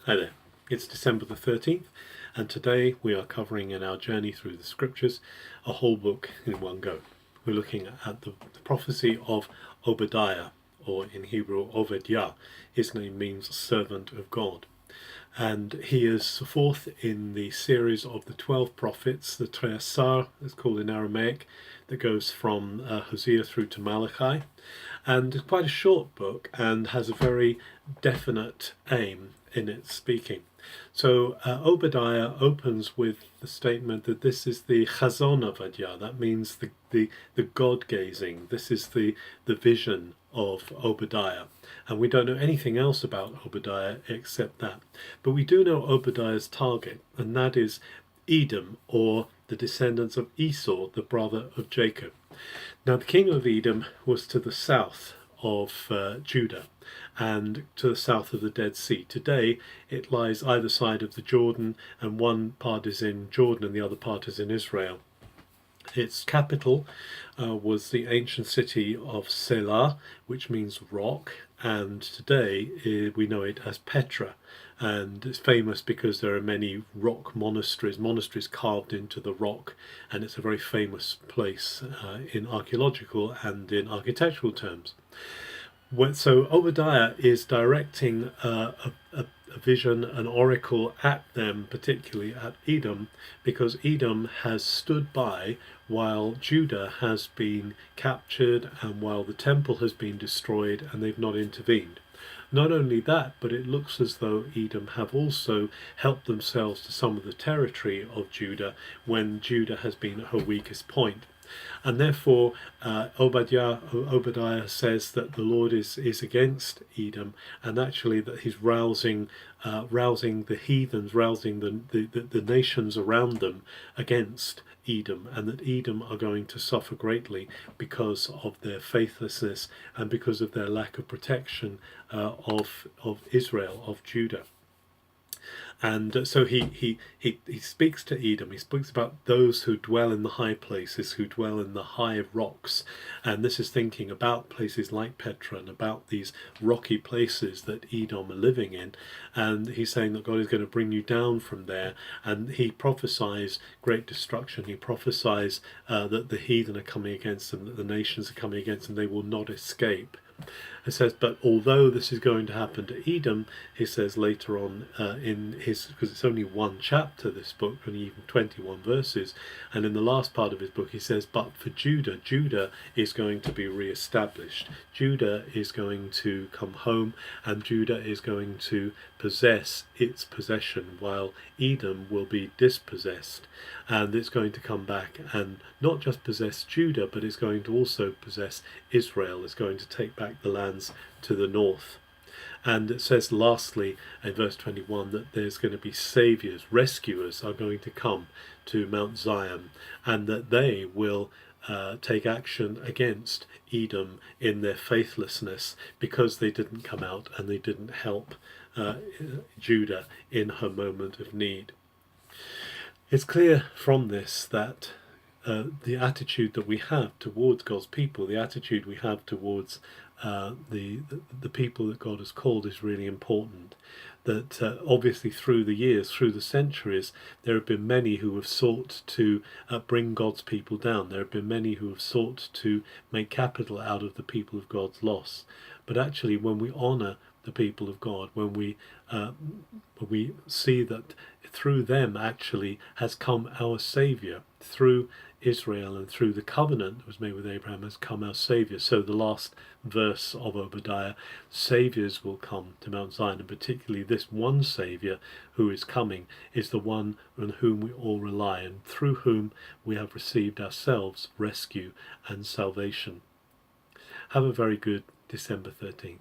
Hi there, it's December the 13th, and today we are covering in our journey through the scriptures a whole book in one go. We're looking at the prophecy of Obadiah, or in Hebrew, Obadiah. His name means servant of God. And he is fourth in the series of the 12 prophets, the Treasar, it's called in Aramaic, that goes from Hosea through to Malachi. And it's quite a short book and has a very definite aim in its speaking. So Obadiah opens with the statement that this is the Chazon Obadiah. That means the God-gazing. This is the vision of Obadiah. And we don't know anything else about Obadiah except that. But we do know Obadiah's target, and that is Edom, or the descendants of Esau, the brother of Jacob. Now the king of Edom was to the south of Judah and to the south of the Dead Sea. Today it lies either side of the Jordan, and one part is in Jordan and the other part is in Israel. Its capital was the ancient city of Selah, which means rock, and today we know it as Petra. And it's famous because there are many rock monasteries carved into the rock, and it's a very famous place in archaeological and in architectural terms. So Obadiah is directing a vision, an oracle at them, particularly at Edom, because Edom has stood by while Judah has been captured and while the temple has been destroyed, and they've not intervened. Not only that, but it looks as though Edom have also helped themselves to some of the territory of Judah when Judah has been at her weakest point. And therefore Obadiah says that the Lord is against Edom, and actually that he's rousing the heathens, rousing the nations around them against Edom, and that Edom are going to suffer greatly because of their faithlessness and because of their lack of protection of Israel, of Judah. And so he speaks to Edom. He speaks about those who dwell in the high places, who dwell in the high rocks. And this is thinking about places like Petra and about these rocky places that Edom are living in. And he's saying that God is going to bring you down from there. And he prophesies great destruction. He prophesies that the heathen are coming against them, that the nations are coming against them. They will not escape. It says, but although this is going to happen to Edom, he says later on in his, because it's only one chapter, this book, only even 21 verses, and in the last part of his book he says, but for Judah, Judah is going to be re-established. Judah is going to come home, and Judah is going to possess its possession, while Edom will be dispossessed. And it's going to come back and not just possess Judah, but it's going to also possess Israel. It's going to take back the lands to the north. And it says lastly in verse 21 that there's going to be saviours, rescuers are going to come to Mount Zion, and that they will take action against Edom in their faithlessness, because they didn't come out and they didn't help Judah in her moment of need. It's clear from this that the attitude that we have towards God's people, the attitude we have towards the people that God has called, is really important. That obviously through the years, through the centuries, there have been many who have sought to bring God's people down. There have been many who have sought to make capital out of the people of God's loss. But actually, when we honour the people of God, when we see that through them actually has come our Saviour, through Israel and through the covenant that was made with Abraham has come our Saviour. So the last verse of Obadiah, saviours will come to Mount Zion, and particularly this one Saviour who is coming is the one on whom we all rely, and through whom we have received ourselves rescue and salvation. Have a very good December 13th.